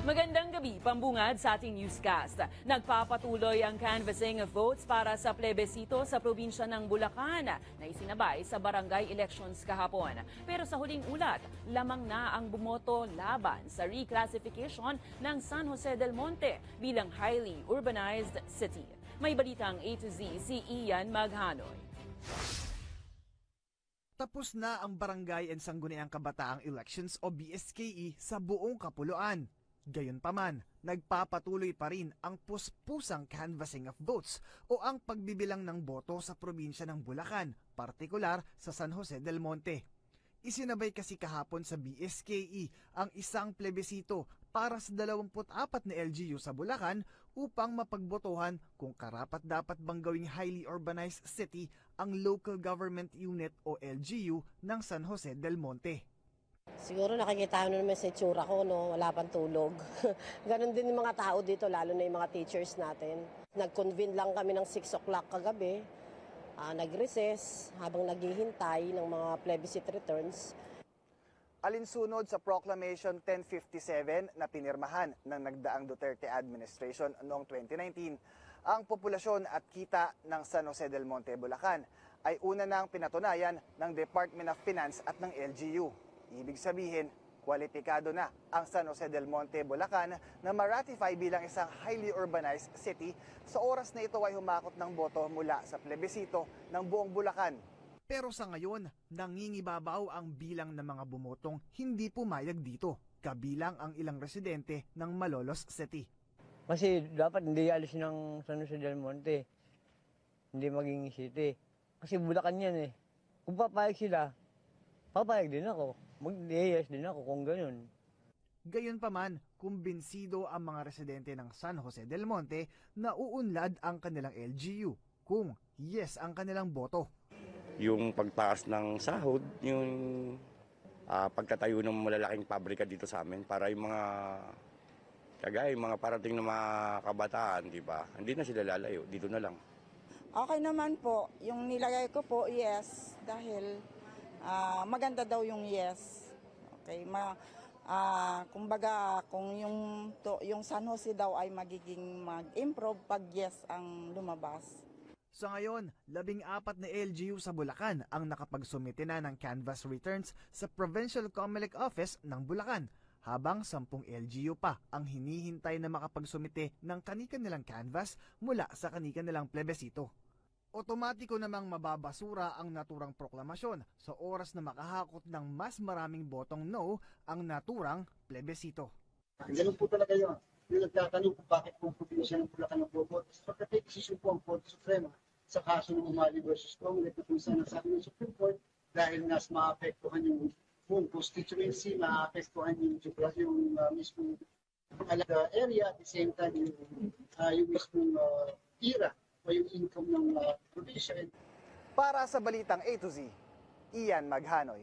Magandang gabi, pambungad sa ating newscast. Nagpapatuloy ang canvassing of votes para sa plebisito sa probinsya ng Bulacan na isinabay sa barangay elections kahapon. Pero sa huling ulat, lamang na ang bumoto laban sa reclassification ng San Jose del Monte bilang highly urbanized city. May balitang A to Z si Ian Maghanoy. Tapos na ang Barangay and Sangguniang Kabataang Elections o BSKE sa buong Kapuluan. Gayunpaman, nagpapatuloy pa rin ang puspusang canvassing of votes o ang pagbibilang ng boto sa probinsya ng Bulacan, partikular sa San Jose del Monte. Isinabay kasi kahapon sa BSKE ang isang plebisito para sa 24 na LGU sa Bulacan upang mapagbotohan kung karapat-dapat bang gawing highly urbanized city ang Local Government Unit o LGU ng San Jose del Monte. Siguro nakikita nyo naman sa itsura ko, no? Wala pang tulog. Ganon din yung mga tao dito, lalo na yung mga teachers natin. Nag-convene lang kami ng 6 o'clock kagabi. Nag-recess habang naghihintay ng mga plebiscite returns. Alinsunod sa Proclamation 1057 na pinirmahan ng nagdaang Duterte administration noong 2019, ang populasyon at kita ng San Jose del Monte, Bulacan ay una nang pinatunayan ng Department of Finance at ng LGU. Ibig sabihin, kwalipikado na ang San Jose del Monte, Bulacan na ma-ratify bilang isang highly urbanized city sa oras na ito ay humakot ng boto mula sa plebisito ng buong Bulacan. Pero sa ngayon, nangingibabaw ang bilang ng mga bumotong hindi pumayag dito, kabilang ang ilang residente ng Malolos City. Kasi dapat hindi alis ng San Jose del Monte, hindi maging city. Kasi Bulacan yan eh. Kung papayag sila, papayag din ako. Mag-yes din ako kung ganun. Gayunpaman, kumbinsido ang mga residente ng San Jose del Monte na uunlad ang kanilang LGU kung yes ang kanilang boto. Yung pagtaas ng sahod, yung pagtatayo ng malalaking pabrika dito sa amin para yung mga kagaya, yung mga parating na mga kabataan, di ba? Hindi na sila lalayo, dito na lang. Okay naman po, yung nilagay ko po, yes, dahil maganda daw yung yes. Okay, kumbaga kung yung San Jose daw ay magiging mag-improve pag yes ang lumabas. Sa ngayon, 14 na LGU sa Bulacan ang nakapagsumite na ng canvass returns sa Provincial Comelec Office ng Bulacan, habang 10 LGU pa ang hinihintay na makapagsumite ng kani-kanilang canvass mula sa kani-kanilang plebisito. Otomatiko namang mababasura ang naturang proklamasyon sa oras na makahakot ng mas maraming botong no ang naturang plebisito. Ganun po talaga yun. Yung nagtatanong kung bakit po probinsya ng Bulacan ang boboto, pagkatay desisyon po ang Korte Suprema sa kaso ng Umali versus Comelec kung saan nasabi ng Supreme Court dahil nas maapektuhan yung buong constituency, maapektuhan yung mismong area at the same time yung mismong tira o yung income ng probinsya. Para sa Balitang A to Z, Ian Maghanoy.